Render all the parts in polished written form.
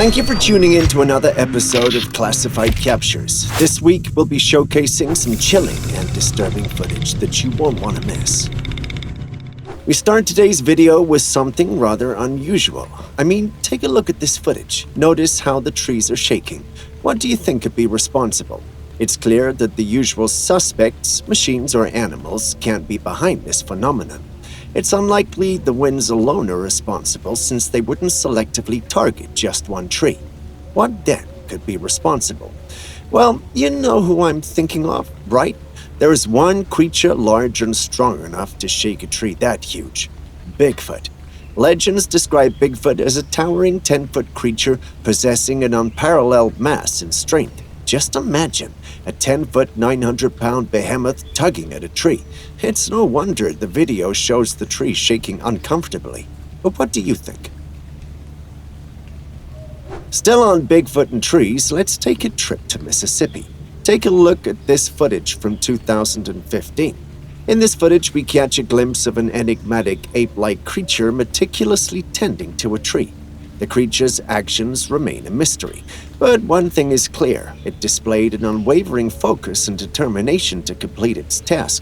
Thank you for tuning in to another episode of Classified Captures. This week, we'll be showcasing some chilling and disturbing footage that you won't want to miss. We start today's video with something rather unusual. Take a look at this footage. Notice how the trees are shaking. What do you think could be responsible? It's clear that the usual suspects, machines or animals, can't be behind this phenomenon. It's unlikely the winds alone are responsible since they wouldn't selectively target just one tree. What then could be responsible? Well, you know who I'm thinking of, right? There is one creature large and strong enough to shake a tree that huge. Bigfoot. Legends describe Bigfoot as a towering 10-foot creature possessing an unparalleled mass and strength. Just imagine a 10-foot, 900-pound behemoth tugging at a tree. It's no wonder the video shows the tree shaking uncomfortably. But what do you think? Still on Bigfoot and trees, let's take a trip to Mississippi. Take a look at this footage from 2015. In this footage, we catch a glimpse of an enigmatic ape-like creature meticulously tending to a tree. The creature's actions remain a mystery, but one thing is clear: it displayed an unwavering focus and determination to complete its task.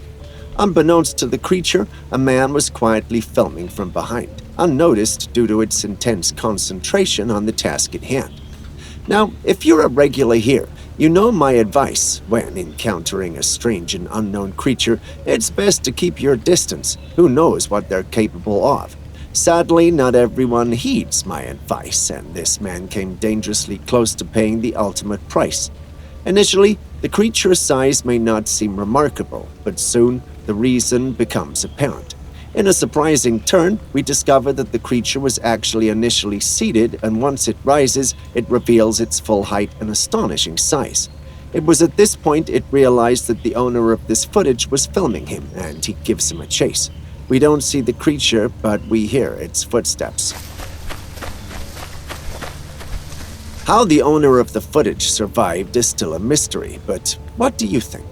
Unbeknownst to the creature, a man was quietly filming from behind, unnoticed due to its intense concentration on the task at hand. Now, if you're a regular here, you know my advice. When encountering a strange and unknown creature, it's best to keep your distance. Who knows what they're capable of? Sadly, not everyone heeds my advice, and this man came dangerously close to paying the ultimate price. Initially, the creature's size may not seem remarkable, but soon the reason becomes apparent. In a surprising turn, we discover that the creature was actually initially seated, and once it rises, it reveals its full height and astonishing size. It was at this point it realized that the owner of this footage was filming him, and he gives him a chase. We don't see the creature, but we hear its footsteps. How the owner of the footage survived is still a mystery, but what do you think?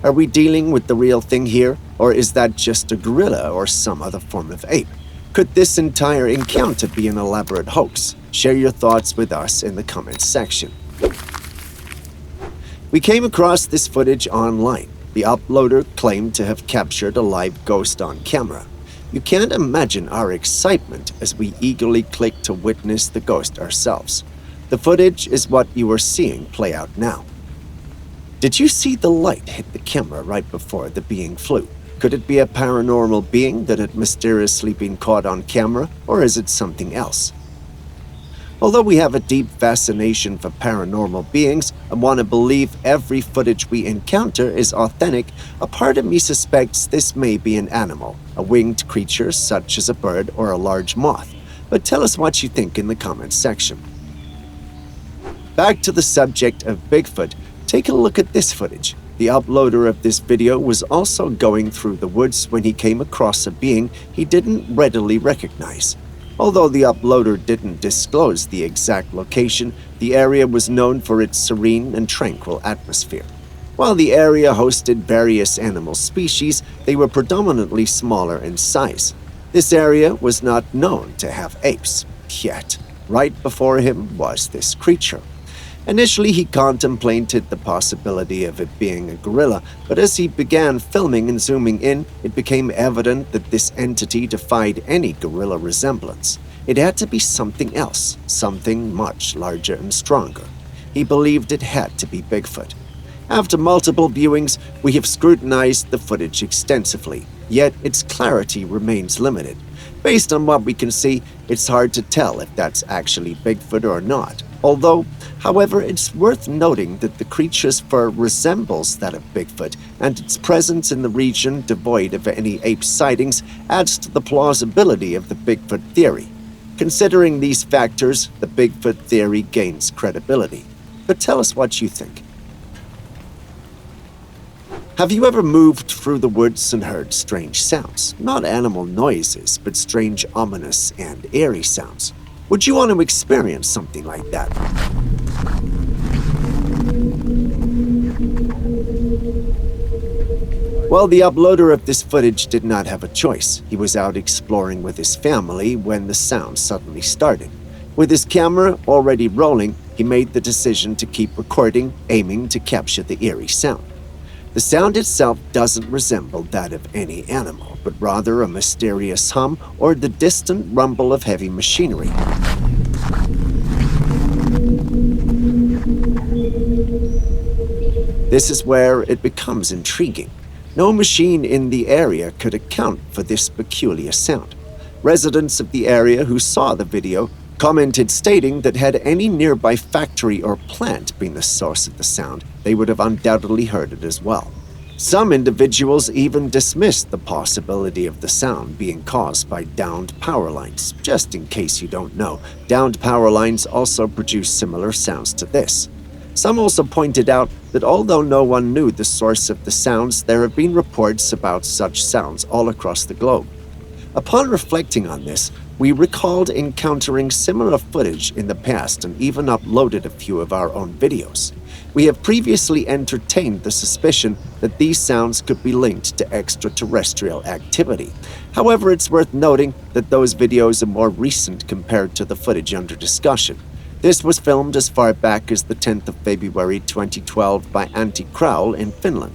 Are we dealing with the real thing here, or is that just a gorilla or some other form of ape? Could this entire encounter be an elaborate hoax? Share your thoughts with us in the comments section. We came across this footage online. The uploader claimed to have captured a live ghost on camera. You can't imagine our excitement as we eagerly clicked to witness the ghost ourselves. The footage is what you are seeing play out now. Did you see the light hit the camera right before the being flew? Could it be a paranormal being that had mysteriously been caught on camera, or is it something else? Although we have a deep fascination for paranormal beings and want to believe every footage we encounter is authentic, a part of me suspects this may be an animal, a winged creature such as a bird or a large moth. But tell us what you think in the comments section. Back to the subject of Bigfoot, take a look at this footage. The uploader of this video was also going through the woods when he came across a being he didn't readily recognize. Although the uploader didn't disclose the exact location, the area was known for its serene and tranquil atmosphere. While the area hosted various animal species, they were predominantly smaller in size. This area was not known to have apes, yet right before him was this creature. Initially, he contemplated the possibility of it being a gorilla, but as he began filming and zooming in, it became evident that this entity defied any gorilla resemblance. It had to be something else, something much larger and stronger. He believed it had to be Bigfoot. After multiple viewings, we have scrutinized the footage extensively, yet its clarity remains limited. Based on what we can see, it's hard to tell if that's actually Bigfoot or not. However, it's worth noting that the creature's fur resembles that of Bigfoot, and its presence in the region devoid of any ape sightings adds to the plausibility of the Bigfoot theory. Considering these factors, the Bigfoot theory gains credibility. But tell us what you think. Have you ever moved through the woods and heard strange sounds? Not animal noises, but strange, ominous, and eerie sounds. Would you want to experience something like that? Well, the uploader of this footage did not have a choice. He was out exploring with his family when the sound suddenly started. With his camera already rolling, he made the decision to keep recording, aiming to capture the eerie sound. The sound itself doesn't resemble that of any animal, but rather a mysterious hum or the distant rumble of heavy machinery. This is where it becomes intriguing. No machine in the area could account for this peculiar sound. Residents of the area who saw the video commented stating that had any nearby factory or plant been the source of the sound, they would have undoubtedly heard it as well. Some individuals even dismissed the possibility of the sound being caused by downed power lines. Just in case you don't know, downed power lines also produce similar sounds to this. Some also pointed out that although no one knew the source of the sounds, there have been reports about such sounds all across the globe. Upon reflecting on this, we recalled encountering similar footage in the past and even uploaded a few of our own videos. We have previously entertained the suspicion that these sounds could be linked to extraterrestrial activity. However, it's worth noting that those videos are more recent compared to the footage under discussion. This was filmed as far back as the 10th of February 2012 by Antti Kraul in Finland.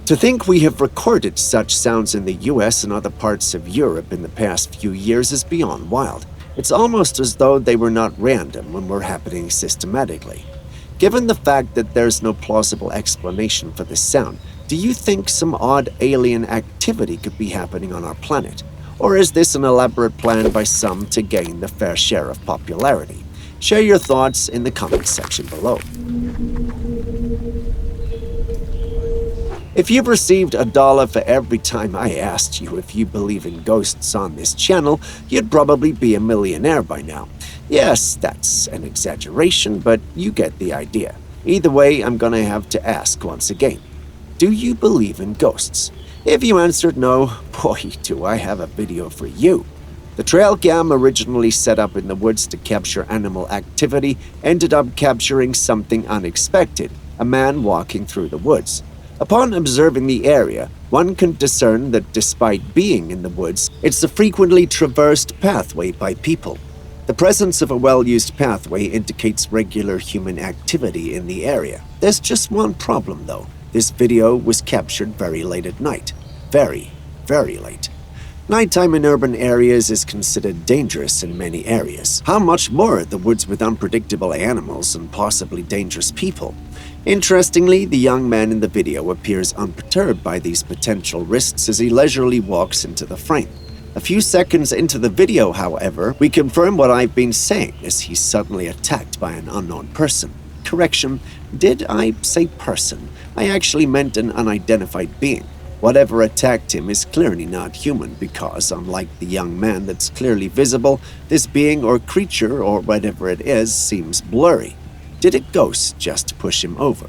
To think we have recorded such sounds in the US and other parts of Europe in the past few years is beyond wild. It's almost as though they were not random when were happening systematically. Given the fact that there's no plausible explanation for this sound, do you think some odd alien activity could be happening on our planet? Or is this an elaborate plan by some to gain the fair share of popularity? Share your thoughts in the comments section below. If you've received $1 for every time I asked you if you believe in ghosts on this channel, you'd probably be a millionaire by now. Yes, that's an exaggeration, but you get the idea. Either way, I'm gonna have to ask once again. Do you believe in ghosts? If you answered no, boy, do I have a video for you. The Trailcam, originally set up in the woods to capture animal activity, ended up capturing something unexpected, a man walking through the woods. Upon observing the area, one can discern that despite being in the woods, it's a frequently traversed pathway by people. The presence of a well-used pathway indicates regular human activity in the area. There's just one problem though. This video was captured very late at night. Very, very late. Nighttime in urban areas is considered dangerous in many areas. How much more the woods with unpredictable animals and possibly dangerous people? Interestingly, the young man in the video appears unperturbed by these potential risks as he leisurely walks into the frame. A few seconds into the video, however, we confirm what I've been saying as he's suddenly attacked by an unknown person. Correction, did I say person? I actually meant an unidentified being. Whatever attacked him is clearly not human because, unlike the young man that's clearly visible, this being or creature or whatever it is seems blurry. Did a ghost just push him over?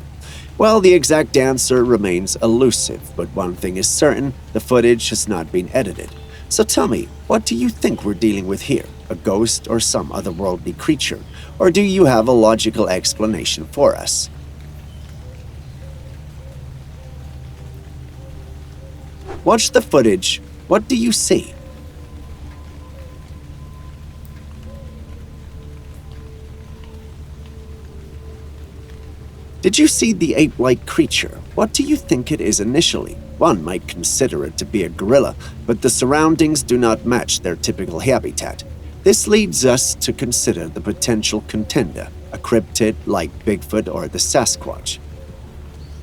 Well, the exact answer remains elusive, but one thing is certain, the footage has not been edited. So tell me, what do you think we're dealing with here? A ghost or some otherworldly creature? Or do you have a logical explanation for us? Watch the footage. What do you see? Did you see the ape-like creature? What do you think it is initially? One might consider it to be a gorilla, but the surroundings do not match their typical habitat. This leads us to consider the potential contender, a cryptid like Bigfoot or the Sasquatch.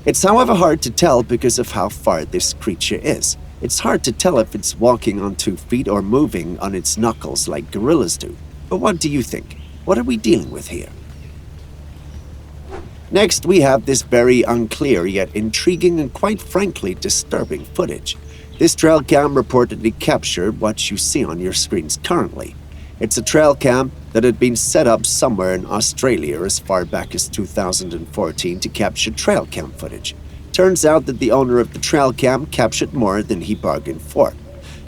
It's however hard to tell because of how far this creature is. It's hard to tell if it's walking on 2 feet or moving on its knuckles like gorillas do. But what do you think? What are we dealing with here? Next, we have this very unclear yet intriguing and quite frankly disturbing footage. This Trailcam reportedly captured what you see on your screens currently. It's a Trailcam that had been set up somewhere in Australia as far back as 2014 to capture Trailcam footage. Turns out that the owner of the Trailcam captured more than he bargained for.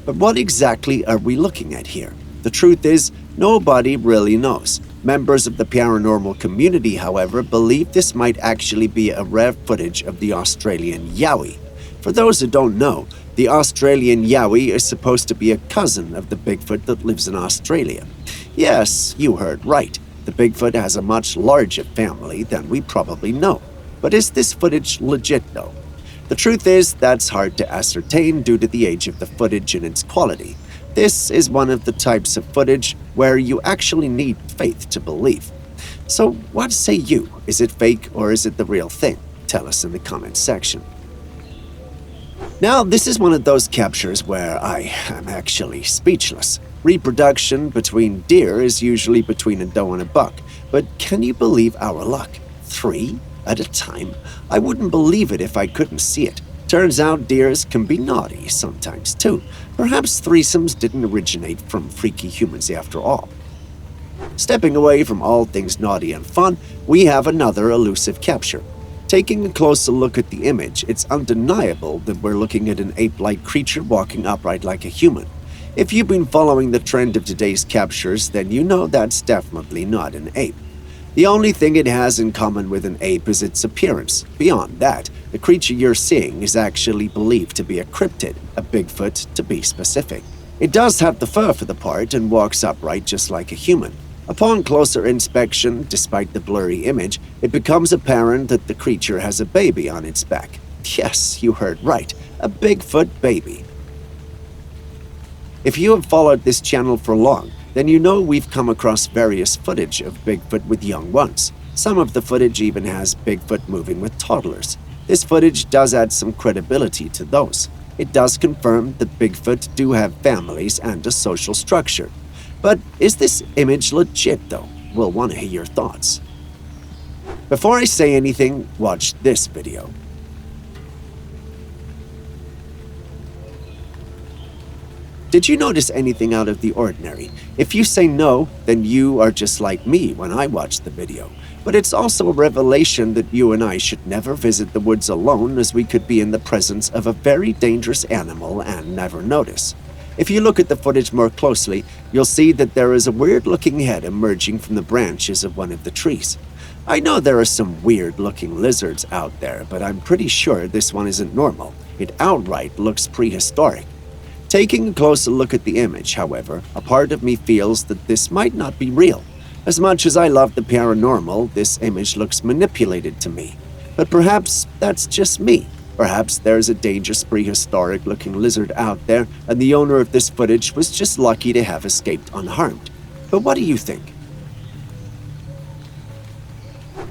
But what exactly are we looking at here? The truth is, nobody really knows. Members of the paranormal community, however, believe this might actually be a rare footage of the Australian Yowie. For those who don't know, the Australian Yowie is supposed to be a cousin of the Bigfoot that lives in Australia. Yes, you heard right. The Bigfoot has a much larger family than we probably know. But is this footage legit though? The truth is, that's hard to ascertain due to the age of the footage and its quality. This is one of the types of footage where you actually need faith to believe. So, what say you? Is it fake or is it the real thing? Tell us in the comments section. Now, this is one of those captures where I am actually speechless. Reproduction between deer is usually between a doe and a buck, but can you believe our luck? 3 at a time? I wouldn't believe it if I couldn't see it. Turns out deers can be naughty sometimes too. Perhaps threesomes didn't originate from freaky humans after all. Stepping away from all things naughty and fun, we have another elusive capture. Taking a closer look at the image, it's undeniable that we're looking at an ape-like creature walking upright like a human. If you've been following the trend of today's captures, then you know that's definitely not an ape. The only thing it has in common with an ape is its appearance. Beyond that, the creature you're seeing is actually believed to be a cryptid, a Bigfoot to be specific. It does have the fur for the part and walks upright just like a human. Upon closer inspection, despite the blurry image, it becomes apparent that the creature has a baby on its back. Yes, you heard right, a Bigfoot baby. If you have followed this channel for long, then you know we've come across various footage of Bigfoot with young ones. Some of the footage even has Bigfoot moving with toddlers. This footage does add some credibility to those. It does confirm that Bigfoot do have families and a social structure. But is this image legit though? We'll want to hear your thoughts. Before I say anything, watch this video. Did you notice anything out of the ordinary? If you say no, then you are just like me when I watched the video. But it's also a revelation that you and I should never visit the woods alone, as we could be in the presence of a very dangerous animal and never notice. If you look at the footage more closely, you'll see that there is a weird-looking head emerging from the branches of one of the trees. I know there are some weird-looking lizards out there, but I'm pretty sure this one isn't normal. It outright looks prehistoric. Taking a closer look at the image, however, a part of me feels that this might not be real. As much as I love the paranormal, this image looks manipulated to me. But perhaps that's just me. Perhaps there's a dangerous prehistoric-looking lizard out there, and the owner of this footage was just lucky to have escaped unharmed. But what do you think?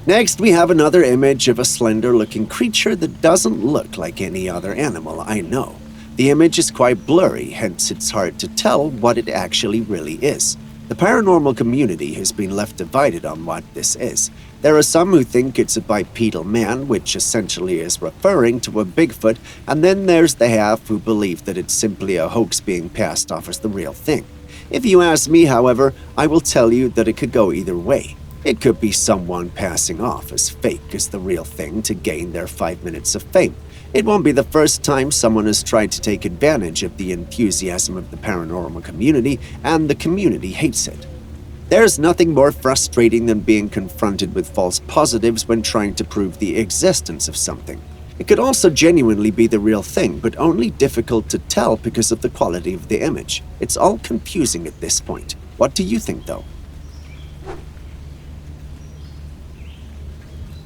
Next, we have another image of a slender-looking creature that doesn't look like any other animal I know. The image is quite blurry, hence it's hard to tell what it actually really is. The paranormal community has been left divided on what this is. There are some who think it's a bipedal man, which essentially is referring to a Bigfoot, and then there's the half who believe that it's simply a hoax being passed off as the real thing. If you ask me, however, I will tell you that it could go either way. It could be someone passing off as fake as the real thing to gain their 5 minutes of fame. It won't be the first time someone has tried to take advantage of the enthusiasm of the paranormal community, and the community hates it. There's nothing more frustrating than being confronted with false positives when trying to prove the existence of something. It could also genuinely be the real thing, but only difficult to tell because of the quality of the image. It's all confusing at this point. What do you think, though?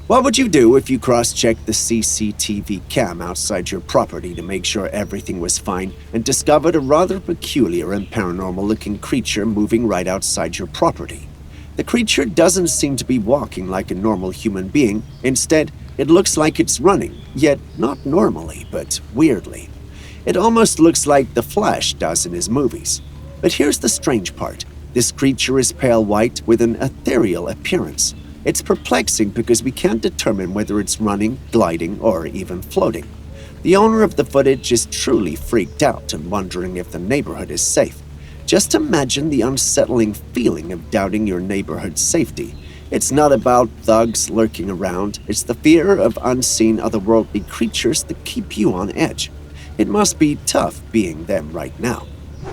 What would you do if you cross-checked the CCTV cam outside your property to make sure everything was fine and discovered a rather peculiar and paranormal-looking creature moving right outside your property? The creature doesn't seem to be walking like a normal human being. Instead, it looks like it's running, yet not normally, but weirdly. It almost looks like The Flash does in his movies. But here's the strange part. This creature is pale white with an ethereal appearance. It's perplexing because we can't determine whether it's running, gliding, or even floating. The owner of the footage is truly freaked out and wondering if the neighborhood is safe. Just imagine the unsettling feeling of doubting your neighborhood's safety. It's not about thugs lurking around, it's the fear of unseen otherworldly creatures that keep you on edge. It must be tough being them right now.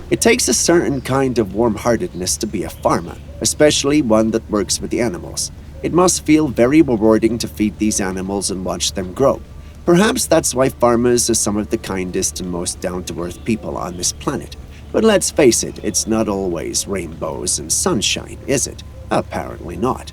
It takes a certain kind of warm-heartedness to be a farmer, especially one that works with the animals. It must feel very rewarding to feed these animals and watch them grow. Perhaps that's why farmers are some of the kindest and most down-to-earth people on this planet. But let's face it, it's not always rainbows and sunshine, is it? Apparently not.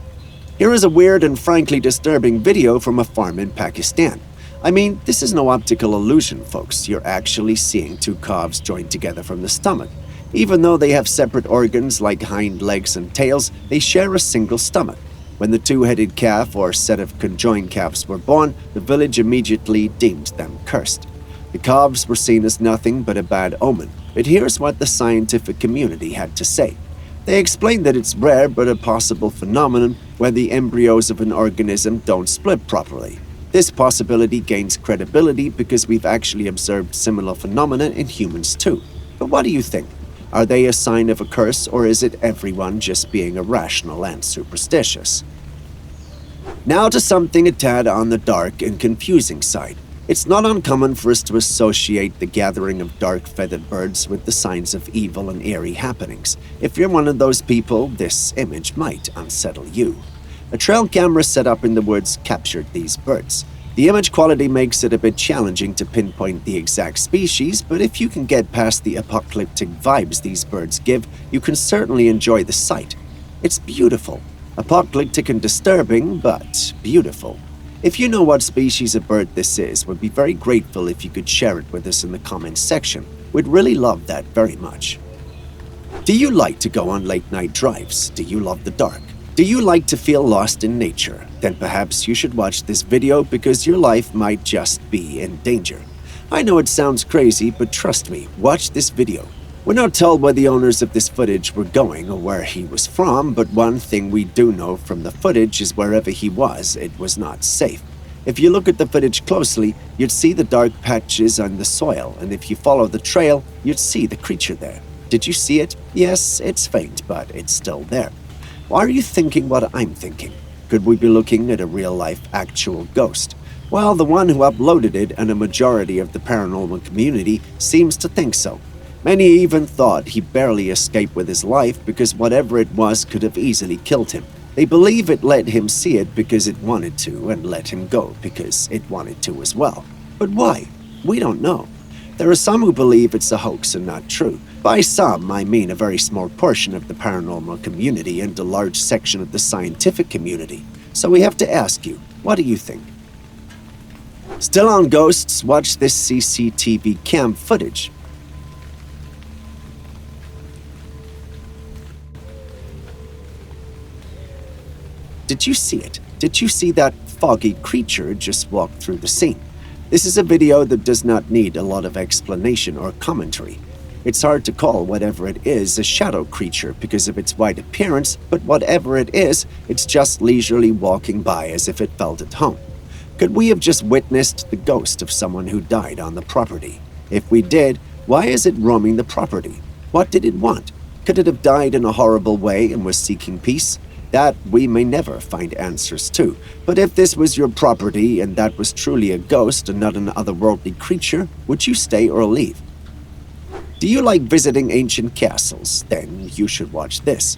Here is a weird and frankly disturbing video from a farm in Pakistan. I mean, this is no optical illusion, folks. You're actually seeing two calves joined together from the stomach. Even though they have separate organs like hind legs and tails, they share a single stomach. When the two-headed calf or set of conjoined calves were born, the village immediately deemed them cursed. The calves were seen as nothing but a bad omen, but here's what the scientific community had to say. They explained that it's rare but a possible phenomenon where the embryos of an organism don't split properly. This possibility gains credibility because we've actually observed similar phenomena in humans too. But what do you think? Are they a sign of a curse, or is it everyone just being irrational and superstitious? Now to something a tad on the dark and confusing side. It's not uncommon for us to associate the gathering of dark-feathered birds with the signs of evil and eerie happenings. If you're one of those people, this image might unsettle you. A trail camera set up in the woods captured these birds. The image quality makes it a bit challenging to pinpoint the exact species, but if you can get past the apocalyptic vibes these birds give, you can certainly enjoy the sight. It's beautiful. Apocalyptic and disturbing, but beautiful. If you know what species of bird this is, we'd be very grateful if you could share it with us in the comments section. We'd really love that very much. Do you like to go on late-night drives? Do you love the dark? Do you like to feel lost in nature? Then perhaps you should watch this video because your life might just be in danger. I know it sounds crazy, but trust me, watch this video. We're not told where the owners of this footage were going or where he was from, but one thing we do know from the footage is wherever he was, it was not safe. If you look at the footage closely, you'd see the dark patches on the soil, and if you follow the trail, you'd see the creature there. Did you see it? Yes, it's faint, but it's still there. Why are you thinking what I'm thinking? Could we be looking at a real-life actual ghost? Well, the one who uploaded it and a majority of the paranormal community seems to think so. Many even thought he barely escaped with his life because whatever it was could have easily killed him. They believe it let him see it because it wanted to and let him go because it wanted to as well. But why? We don't know. There are some who believe it's a hoax and not true. By some, I mean a very small portion of the paranormal community and a large section of the scientific community. So we have to ask you, what do you think? Still on ghosts, watch this CCTV cam footage. Did you see it? Did you see that foggy creature just walk through the scene? This is a video that does not need a lot of explanation or commentary. It's hard to call whatever it is a shadow creature because of its white appearance, but whatever it is, it's just leisurely walking by as if it felt at home. Could we have just witnessed the ghost of someone who died on the property? If we did, why is it roaming the property? What did it want? Could it have died in a horrible way and was seeking peace? That we may never find answers to. But if this was your property and that was truly a ghost and not an otherworldly creature, would you stay or leave? Do you like visiting ancient castles? Then you should watch this.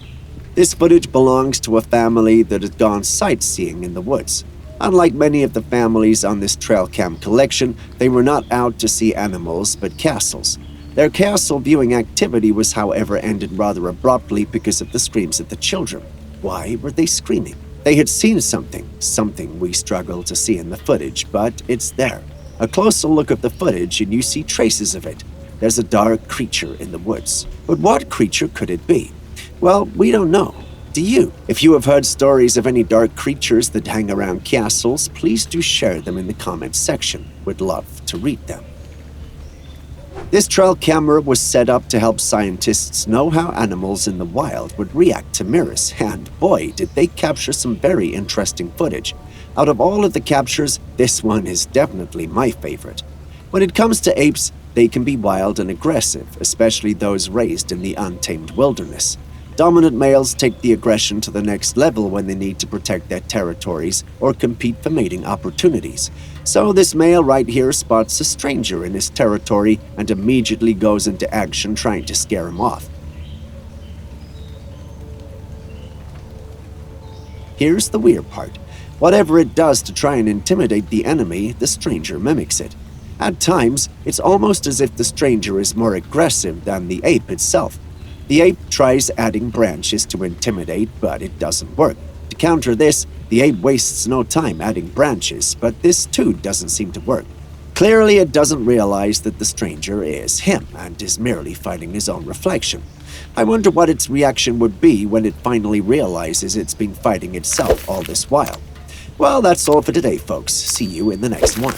This footage belongs to a family that has gone sightseeing in the woods. Unlike many of the families on this Trailcam collection, they were not out to see animals but castles. Their castle viewing activity was, however, ended rather abruptly because of the screams of the children. Why were they screaming? They had seen something we struggle to see in the footage, but it's there. A closer look at the footage and you see traces of it. There's a dark creature in the woods. But what creature could it be? Well, we don't know. Do you? If you have heard stories of any dark creatures that hang around castles, please do share them in the comments section. We'd love to read them. This trail camera was set up to help scientists know how animals in the wild would react to mirrors, and boy, did they capture some very interesting footage. Out of all of the captures, this one is definitely my favorite. When it comes to apes, they can be wild and aggressive, especially those raised in the untamed wilderness. Dominant males take the aggression to the next level when they need to protect their territories or compete for mating opportunities. So this male right here spots a stranger in his territory and immediately goes into action trying to scare him off. Here's the weird part. Whatever it does to try and intimidate the enemy, the stranger mimics it. At times, it's almost as if the stranger is more aggressive than the ape itself. The ape tries adding branches to intimidate, but it doesn't work. To counter this, the ape wastes no time adding branches, but this too doesn't seem to work. Clearly, it doesn't realize that the stranger is him and is merely fighting his own reflection. I wonder what its reaction would be when it finally realizes it's been fighting itself all this while. Well, that's all for today, folks. See you in the next one.